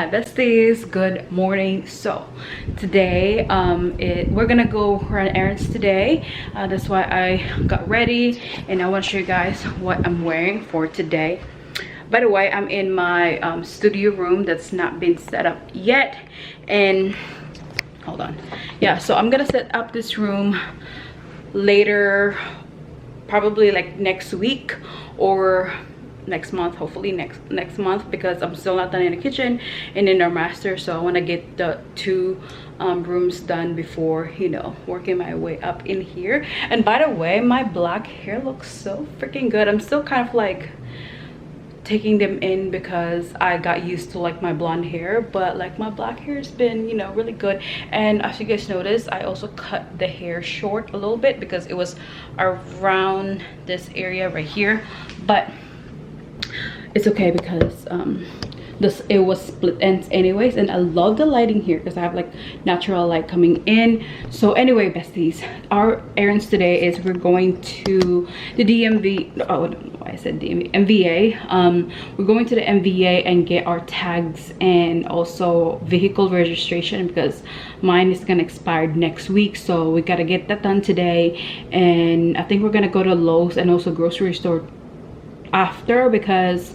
Hi besties, good morning. So today we're gonna go run errands today. That's why I got ready and I want to show you guys what I'm wearing for today. By the way, I'm in my studio room that's not been set up yet, and hold on. Yeah, so I'm gonna set up this room later, probably like next week or next month, hopefully next month, because I'm still not done in the kitchen and in our master. So I want to get the two rooms done before, you know, working my way up in here. And by the way, my black hair looks so freaking good. I'm still kind of like taking them in because I got used to like my blonde hair, but like my black hair has been, you know, really good. And as you guys noticed, I also cut the hair short a little bit because it was around this area right here, but it's okay because it was split ends anyways, and I love the lighting here because I have like natural light coming in. So anyway besties, our errands today is we're going to the DMV. Oh, I don't know why I said DMV. MVA. We're going to the MVA and get our tags and also vehicle registration because mine is gonna expire next week, so we gotta get that done today. And I think we're gonna go to Lowe's and also grocery store after because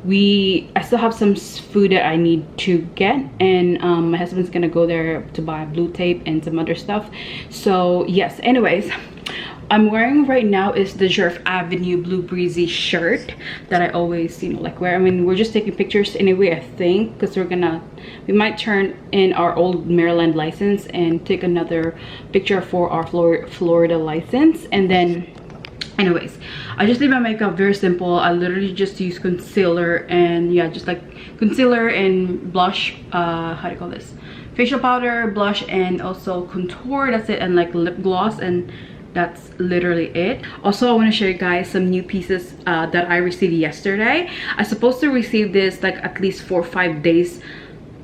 I still have some food that I need to get, and my husband's gonna go there to buy blue tape and some other stuff. So yes, anyways, I'm wearing right now is the Jerf Avenue Blue Breezy shirt that I always, you know, like wear. I mean, we're just taking pictures anyway, I think, because we might turn in our old Maryland license and take another picture for our Florida license. And then anyways, I just leave my makeup very simple. I literally just use concealer and yeah, just like concealer and blush, how do you call this, facial powder, blush, and also contour. That's it. And like lip gloss, and that's literally it. Also, I want to show you guys some new pieces that I received yesterday. I supposed to receive this like at least 4 or 5 days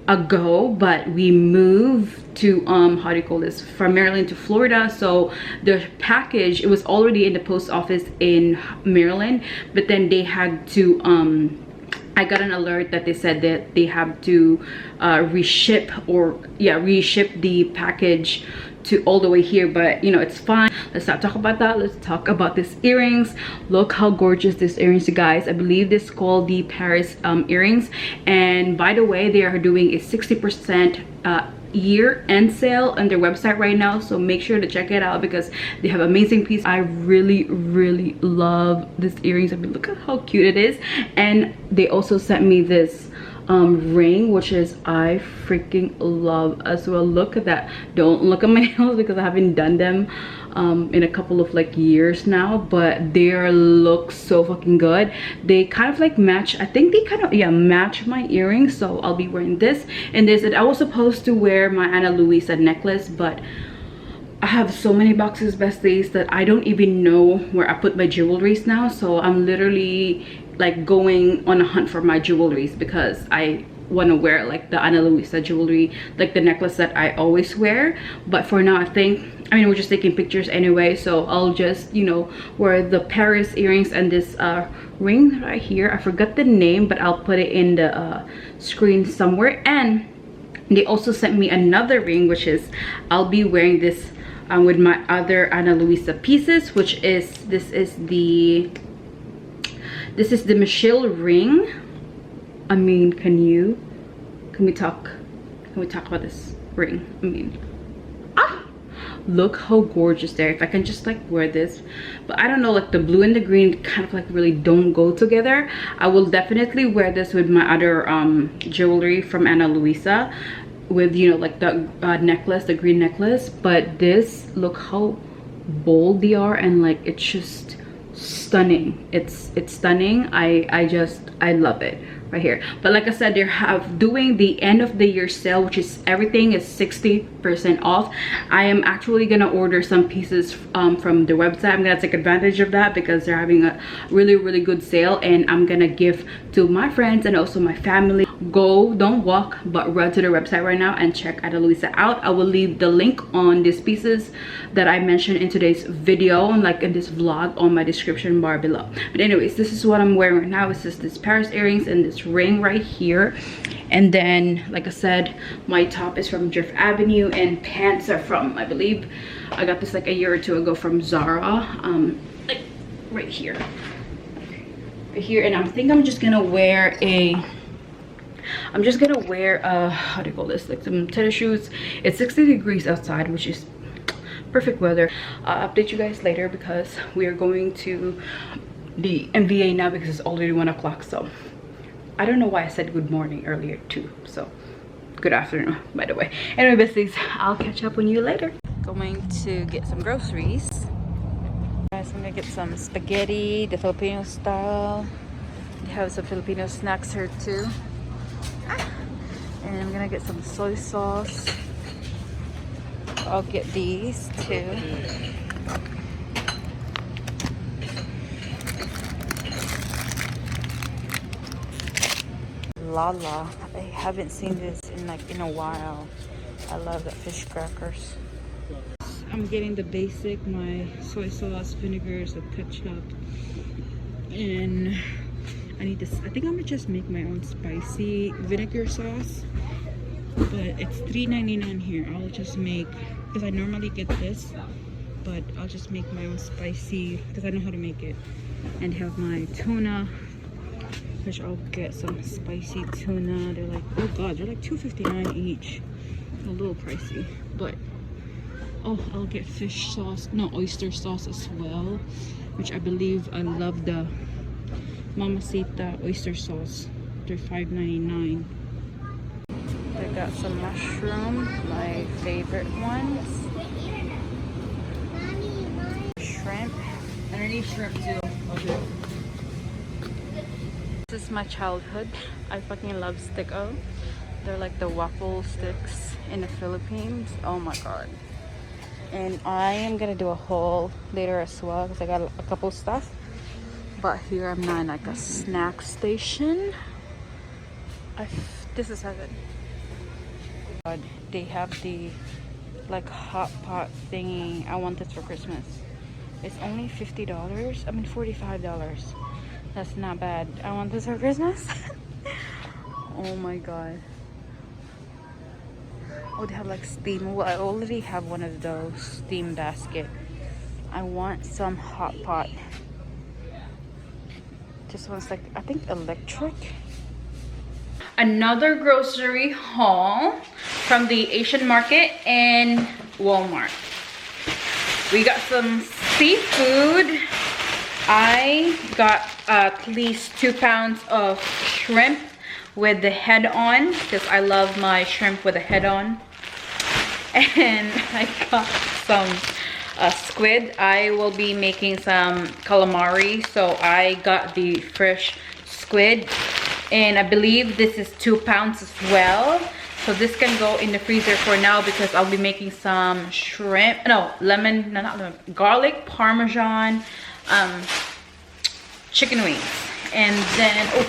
ago, but we moved to how do you call this, from Maryland to Florida. So the package, it was already in the post office in Maryland, but then they had to I got an alert that they said that they have to reship the package to all the way here, but you know, it's fine. Let's not talk about that. Let's talk about these earrings. Look how gorgeous these earrings, you guys. I believe this is called the Paris earrings, and by the way, they are doing a 60% year-end sale on their website right now, so make sure to check it out because they have amazing pieces. I really love these earrings. I mean, look at how cute it is. And they also sent me this ring, which is I freaking love as well. Look at that. Don't look at my nails because I haven't done them in a couple of like years now, but they look so fucking good. They kind of like match, I think they kind of, yeah, match my earrings. So I'll be wearing this and this. And I was supposed to wear my Ana Luisa necklace, but I have so many boxes, besties, that I don't even know where I put my jewelries now. So I'm literally like going on a hunt for my jewelries because I want to wear like the Ana Luisa jewelry, like the necklace that I always wear. But for now, I mean, we're just taking pictures anyway, so I'll just, you know, wear the Paris earrings and this ring right here. I forgot the name, but I'll put it in the screen somewhere. And they also sent me another ring, which is I'll be wearing this with my other Ana Luisa pieces, which is this is the Michelle ring. I mean, can we talk about this ring? I mean, look how gorgeous there. If I can just like wear this, but I don't know, like the blue and the green kind of like really don't go together. I will definitely wear this with my other jewelry from Ana Luisa, with, you know, like the necklace, the green necklace. But this, look how bold they are, and like it's just stunning. It's stunning. I love it right here. But like I said, they're doing the end of the year sale, which is everything is 60% off. I am actually gonna order some pieces from the website. I'm gonna take advantage of that because they're having a really good sale, and I'm gonna give to my friends and also my family. go, don't walk, but run to the website right now and check Ana Luisa out. I will leave the link on these pieces that I mentioned in today's video and like in this vlog on my description bar below. But anyways, this is what I'm wearing right now. It's just this Paris earrings and this ring right here. And then, like I said, my top is from Drift Avenue and pants are from, I believe, I got this like a year or two ago from Zara. Like right here. Right here. And I think I'm just gonna wear how do you call this? Like some tennis shoes. It's 60 degrees outside, which is perfect weather. I'll update you guys later because we are going to the MVA now because it's already 1 o'clock. So I don't know why I said good morning earlier too, so good afternoon by the way. Anyway besties, I'll catch up with you later. Going to get some groceries. Guys, I'm gonna get some spaghetti, the Filipino style. They have some Filipino snacks here too. And I'm gonna get some soy sauce. I'll get these too. Lala, I haven't seen this in a while. I love the fish crackers. I'm getting the basic, my soy sauce, vinegars, the ketchup, and I need this. I think I'm gonna just make my own spicy vinegar sauce, but it's $3.99 here. I'll just make, because I normally get this, but I'll just make my own spicy because I know how to make it. And have my tuna, which I'll get some spicy tuna. They're like, oh god, they're like $2.59 each. A little pricey, but oh, I'll get fish sauce, no, oyster sauce as well, which I believe I love the Mamacita oyster sauce. They're $5.99. I got some mushroom, my favorite ones. Shrimp. And I need shrimp too. Okay. This is my childhood. I fucking love Sticko. They're like the waffle sticks in the Philippines. Oh my god. And I am gonna do a haul later as well because I got a couple stuff. But here I'm not in like a snack station. This is heaven. God, they have the like hot pot thingy. I want this for Christmas. It's only $50. I mean $45. That's not bad. I want this for Christmas. Oh my god. Oh, they have like steam. Well, I already have one of those steam basket. I want some hot pot. This one's like, I think electric. Another grocery haul from the Asian market and Walmart. We got some seafood. I got at least 2 pounds of shrimp with the head on because I love my shrimp with the head on. And I got some squid. I will be making some calamari, so I got the fresh squid, and I believe this is 2 pounds as well. So this can go in the freezer for now because I'll be making some shrimp, no, lemon, no, not lemon, garlic parmesan chicken wings. And then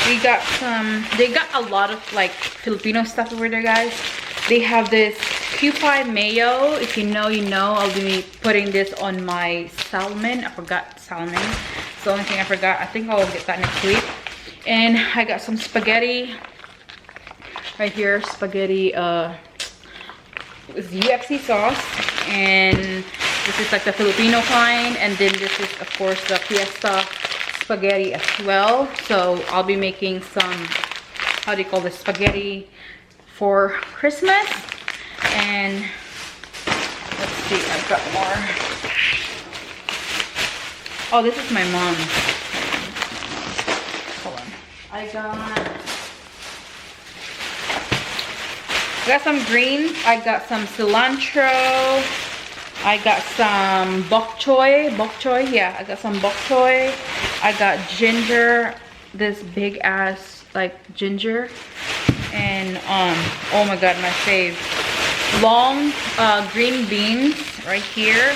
we got some, they got a lot of like Filipino stuff over there, guys. They have this Q5 mayo. If you know, you know. I'll be putting this on my salmon. I forgot salmon. It's the only thing I forgot. I think I'll get that next week. And I got some spaghetti right here. Spaghetti with UFC sauce. And this is like the Filipino kind. And then this is, of course, the Fiesta spaghetti as well. So I'll be making some, how do you call this, spaghetti for Christmas. And let's see, I've got more. Oh, this is my mom. Hold on. I got some greens. I got some cilantro. I got some bok choy. Yeah, I got some bok choy. I got ginger, this big ass like ginger. And oh my god, my fave, long green beans right here.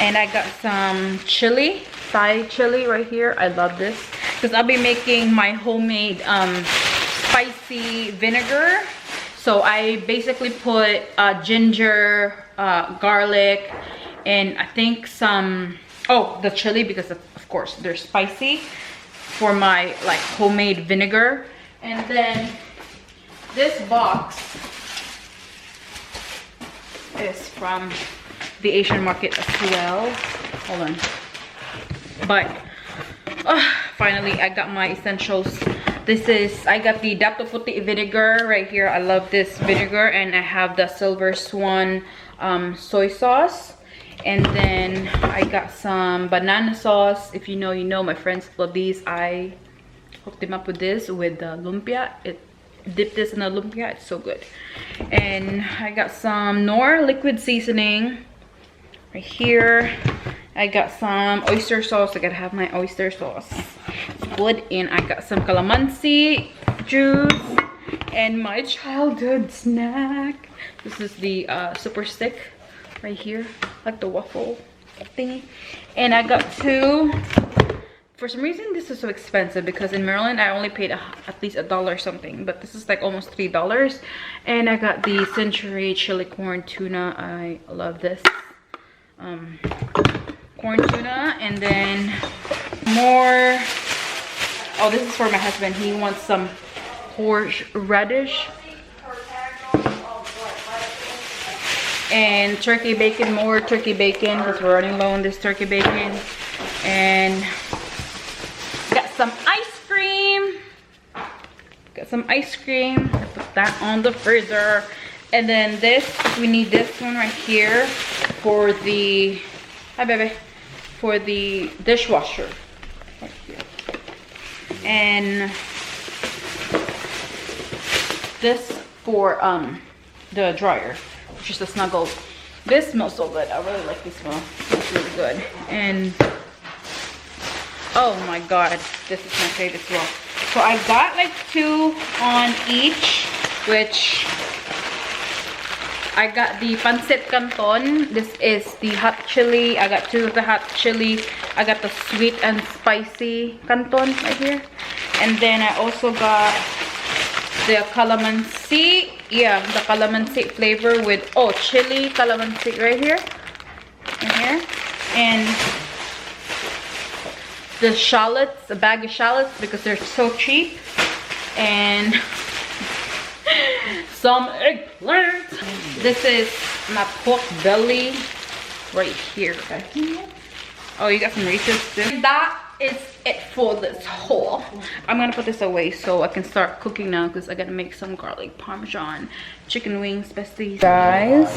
And I got some chili, Thai chili right here. I love this. because I'll be making my homemade spicy vinegar. So I basically put ginger, garlic, and I think some, oh, the chili, because of course they're spicy, for my like homemade vinegar. And then this box is from the Asian market as well. Hold on. But finally I got my essentials. This is, I got the Dato Puti vinegar right here. I love this vinegar. And I have the Silver Swan soy sauce. And then I got some banana sauce. If you know, you know. My friends love these. I hooked them up with this, with the lumpia. Dip this in the lumpia. It's so good. And I got some Knorr liquid seasoning right here. I got some oyster sauce. I gotta have my oyster sauce. It's good. And I got some calamansi juice and my childhood snack. This is the super stick right here, like the waffle thingy. And I got two. For some reason this is so expensive, because in Maryland I only paid at least $1 something, but this is like almost $3. And I got the Century chili corn tuna. I love this corn tuna. And then more, oh, this is for my husband. He wants some horseradish and turkey bacon. More turkey bacon, because we're running low on this turkey bacon. And got some ice cream. Got some ice cream. Put that on the freezer. And then this, we need this one right here for the, hi baby, for the dishwasher right here. And this for the dryer, which is the Snuggle. This smells so good. I really like this smell. It's really good. And oh my god, this is my favorite as well. So I got like 2 on each, which I got the pancit canton. This is the hot chili. I got 2 of the hot chili. I got the sweet and spicy canton right here. And then I also got the calamansi. Yeah, the calamansi flavor with, oh, chili calamansi right here. Right here. And the shallots, a bag of shallots, because they're so cheap. And some eggplant. This is my pork belly right here. Okay. Oh, you got some Reese's too. That is it for this haul. I'm gonna put this away so I can start cooking now, because I gotta make some garlic parmesan chicken wings besties. Guys,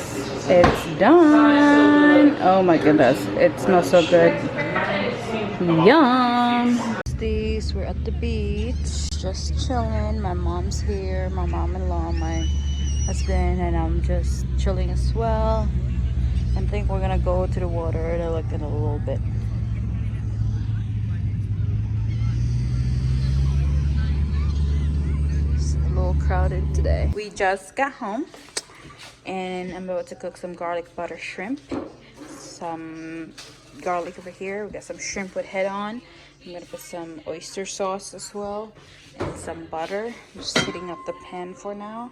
it's done. Oh my goodness, it smells so good. Yum. These, we're at the beach, just chilling. My mom's here, my mom-in-law, my husband, and I'm just chilling as well. I think we're gonna go to the water to look in a little bit. It's a little crowded today. We just got home and I'm about to cook some garlic butter shrimp. Some garlic over here. We got some shrimp with head on. I'm gonna put some oyster sauce as well and some butter. I'm just heating up the pan for now.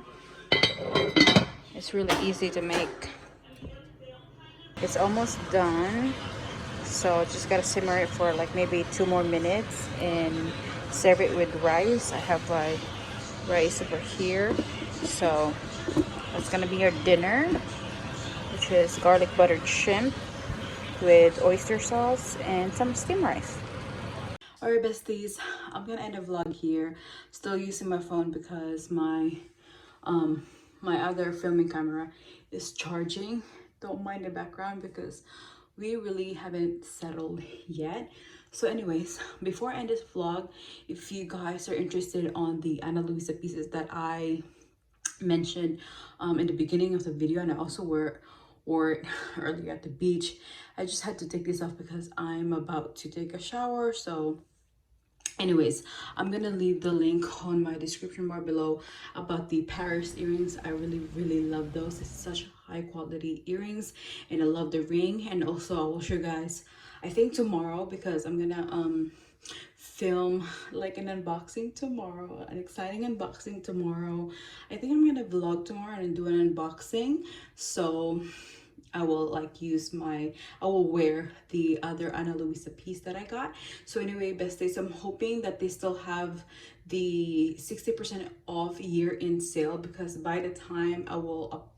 It's really easy to make. It's almost done, so just gotta simmer it for like maybe 2 more minutes and serve it with rice. I have my rice over here, so that's gonna be our dinner, which is garlic buttered shrimp with oyster sauce and some steamed rice. Alright besties, I'm gonna end the vlog here. Still using my phone because my my other filming camera is charging. Don't mind the background because we really haven't settled yet. So anyways, before I end this vlog, if you guys are interested on the Ana Luisa pieces that I mentioned in the beginning of the video, and I also wore it earlier at the beach, I just had to take this off because I'm about to take a shower. So anyways, I'm gonna leave the link on my description bar below about the Paris earrings. I really love those. It's such high quality earrings and I love the ring. And also I will show you guys, I think tomorrow, because I'm gonna film like an unboxing tomorrow, an exciting unboxing tomorrow. I think I'm gonna vlog tomorrow and do an unboxing. So I will like I will wear the other Ana Luisa piece that I got. So anyway, besties, I'm hoping that they still have the 60% off year-end sale, because by the time I will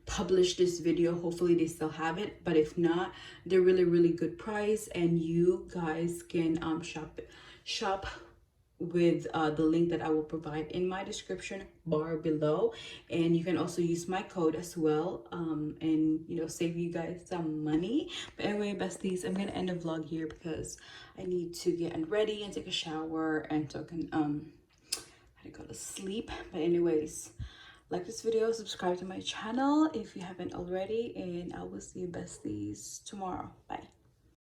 publish this video, hopefully they still have it. But if not, they're really good price, and you guys can shop with the link that I will provide in my description bar below. And you can also use my code as well, and you know, save you guys some money. But anyway, besties, I'm gonna end the vlog here because I need to get ready and take a shower and so I can how to go to sleep. But anyways, like this video, subscribe to my channel if you haven't already, and I will see you besties tomorrow. Bye.